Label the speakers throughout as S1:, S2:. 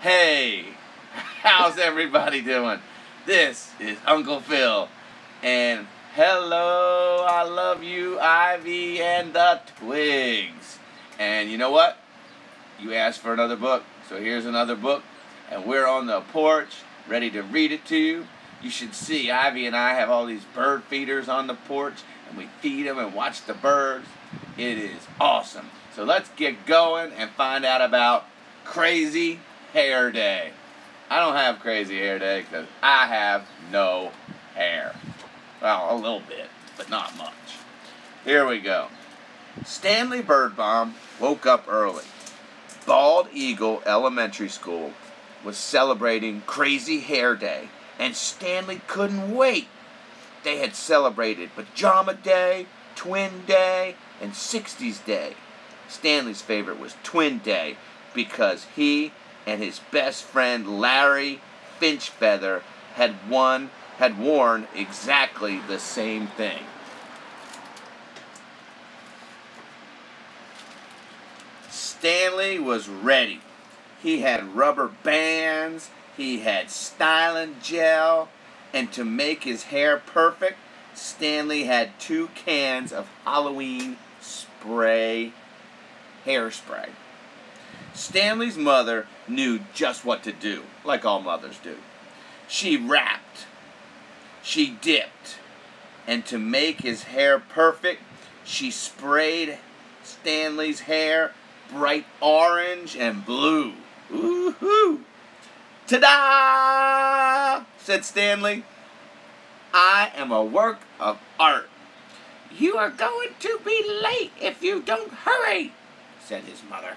S1: Hey, how's everybody doing? This is Uncle Phil, and hello, I love you, Ivy and the Twigs. And you know what? You asked for another book, so here's another book, and we're on the porch, ready to read it to you. You should see Ivy and I have all these bird feeders on the porch, and we feed them and watch the birds. It is awesome. So let's get going and find out about Crazy Hair Day. I don't have crazy hair day because I have no hair. Well, a little bit, but not much. Here we go. Stanley Birdbaum woke up early. Bald Eagle Elementary School was celebrating Crazy Hair Day, and Stanley couldn't wait. They had celebrated Pajama Day, Twin Day, and 60s Day. Stanley's favorite was Twin Day because he and his best friend Larry Finchfeather had worn exactly the same thing. Stanley was ready. He had rubber bands, he had styling gel, and to make his hair perfect, Stanley had 2 cans of Halloween hairspray. Stanley's mother knew just what to do, like all mothers do. She wrapped, she dipped, and to make his hair perfect, she sprayed Stanley's hair bright orange and blue. Woo-hoo! Ta-da! Said Stanley. I am a work of art. You are going to be late if you don't hurry, said his mother.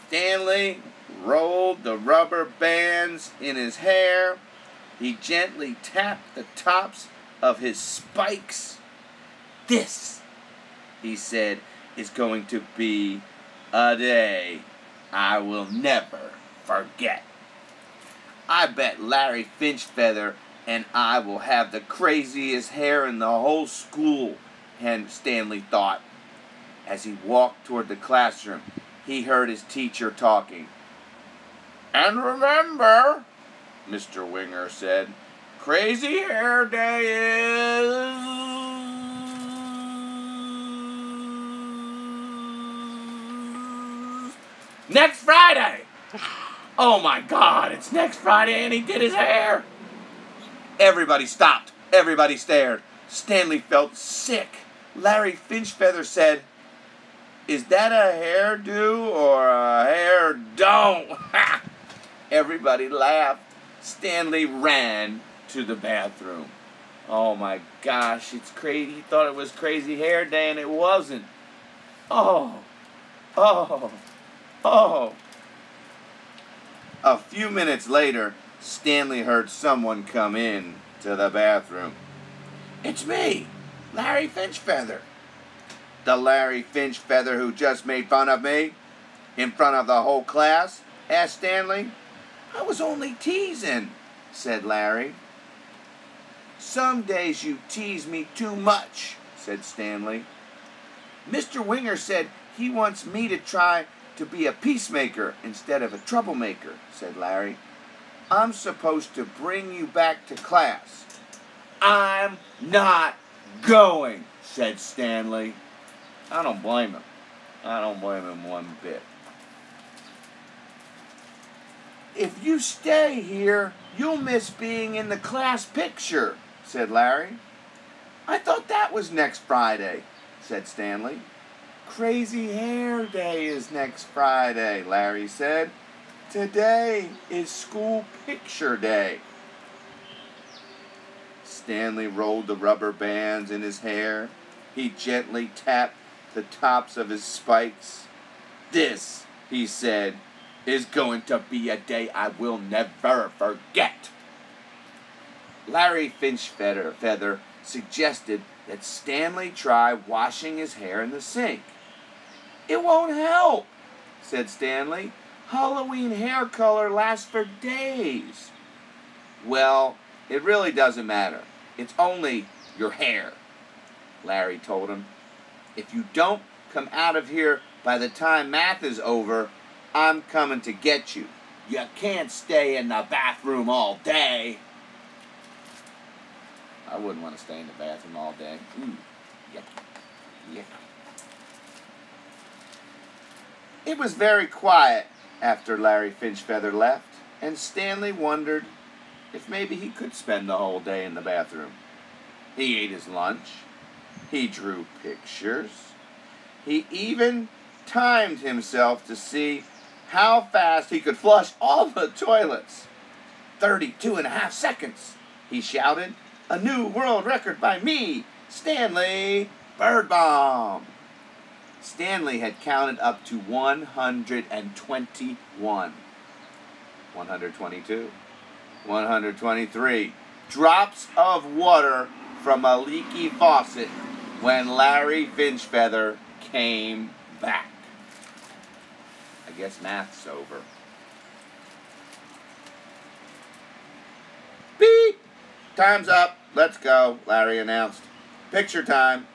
S1: Stanley rolled the rubber bands in his hair. He gently tapped the tops of his spikes. This, he said, is going to be a day I will never forget. I bet Larry Finchfeather and I will have the craziest hair in the whole school, Stanley thought. As he walked toward the classroom, he heard his teacher talking. And remember, Mr. Winger said, Crazy Hair Day is next Friday. Oh my God, it's next Friday and he did his hair. Everybody stopped. Everybody stared. Stanley felt sick. Larry Finchfeather said, Is that a hairdo or a hair don't? Everybody laughed. Stanley ran to the bathroom. Oh my gosh, it's crazy. He thought it was Crazy Hair Day and it wasn't. Oh. A few minutes later, Stanley heard someone come in to the bathroom. It's me, Larry Finchfeather. The Larry Finchfeather who just made fun of me? In front of the whole class? Asked Stanley. I was only teasing, said Larry. Some days you tease me too much, said Stanley. Mr. Winger said he wants me to try to be a peacemaker instead of a troublemaker, said Larry. I'm supposed to bring you back to class. I'm not going, said Stanley. I don't blame him. I don't blame him one bit. If you stay here, you'll miss being in the class picture, said Larry. I thought that was next Friday, said Stanley. Crazy Hair Day is next Friday, Larry said. Today is school picture day. Stanley rolled the rubber bands in his hair. He gently tapped the tops of his spikes. This, he said, is going to be a day I will never forget. Larry Finchfeather suggested that Stanley try washing his hair in the sink. It won't help, said Stanley. Halloween hair color lasts for days. Well, it really doesn't matter. It's only your hair, Larry told him. If you don't come out of here by the time math is over, I'm coming to get you. You can't stay in the bathroom all day. I wouldn't want to stay in the bathroom all day. Yuck. Yuck. It was very quiet after Larry Finchfeather left, and Stanley wondered if maybe he could spend the whole day in the bathroom. He ate his lunch. He drew pictures. He even timed himself to see how fast he could flush all the toilets. 32.5 seconds, he shouted. A new world record by me, Stanley Birdbaum. Stanley had counted up to 121. 122. 123 drops of water from a leaky faucet when Larry Finchfeather came back. I guess math's over. Beep! Time's up. Let's go, Larry announced. Picture time.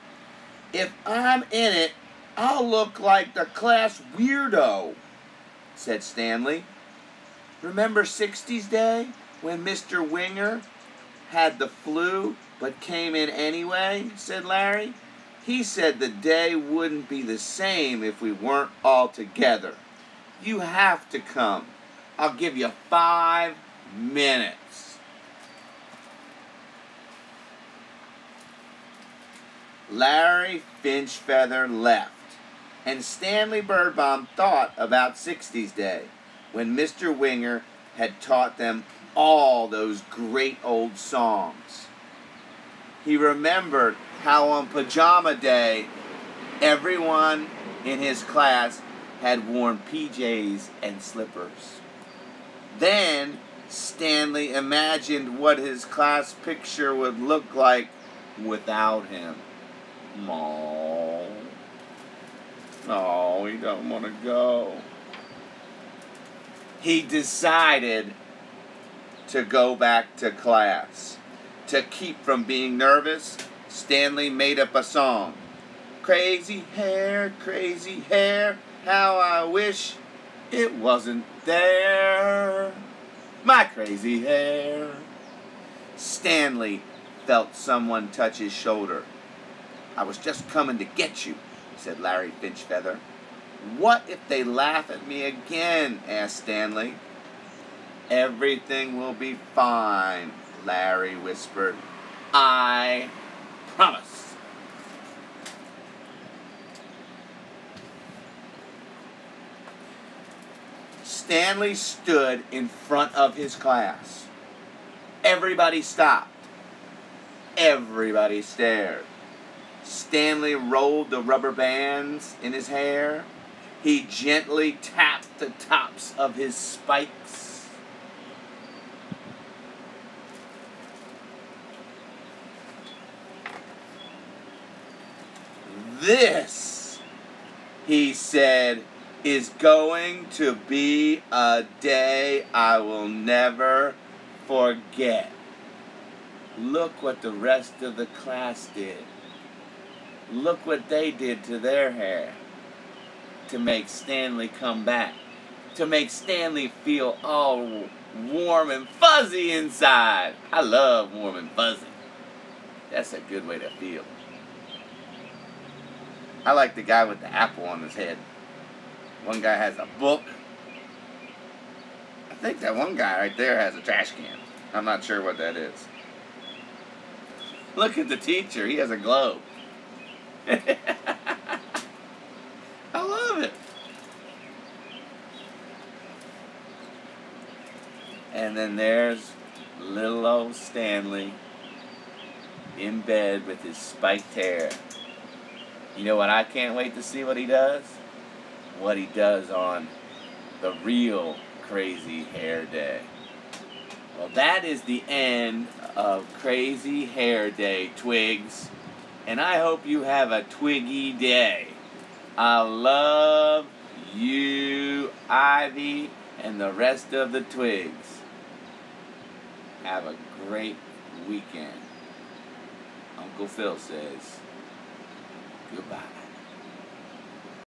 S1: If I'm in it, I'll look like the class weirdo, said Stanley. Remember 60s Day when Mr. Winger had the flu but came in anyway, said Larry. He said the day wouldn't be the same if we weren't all together. You have to come. I'll give you 5 minutes. Larry Finchfeather left, and Stanley Birdbaum thought about 60s Day, when Mr. Winger had taught them all those great old songs. He remembered how on Pajama Day, everyone in his class had worn PJs and slippers. Then Stanley imagined what his class picture would look like without him. No, he don't want to go. He decided to go back to class. To keep from being nervous, Stanley made up a song. Crazy hair, how I wish it wasn't there. My crazy hair. Stanley felt someone touch his shoulder. I was just coming to get you, said Larry Finchfeather. What if they laugh at me again? Asked Stanley. Everything will be fine, Larry whispered. I promise. Stanley stood in front of his class. Everybody stopped. Everybody stared. Stanley rolled the rubber bands in his hair. He gently tapped the tops of his spikes. This, he said, is going to be a day I will never forget. Look what the rest of the class did. Look what they did to their hair to make Stanley come back, to make Stanley feel all warm and fuzzy inside. I love warm and fuzzy. That's a good way to feel. I like the guy with the apple on his head. One guy has a book. I think that one guy right there has a trash can. I'm not sure what that is. Look at the teacher. He has a globe. I love it. And then there's little old Stanley in bed with his spiked hair. You know what I can't wait to see what he does? What he does on the real Crazy Hair Day. Well, that is the end of Crazy Hair Day, Twigs. And I hope you have a twiggy day. I love you, Ivy, and the rest of the Twigs. Have a great weekend. Uncle Phil says goodbye.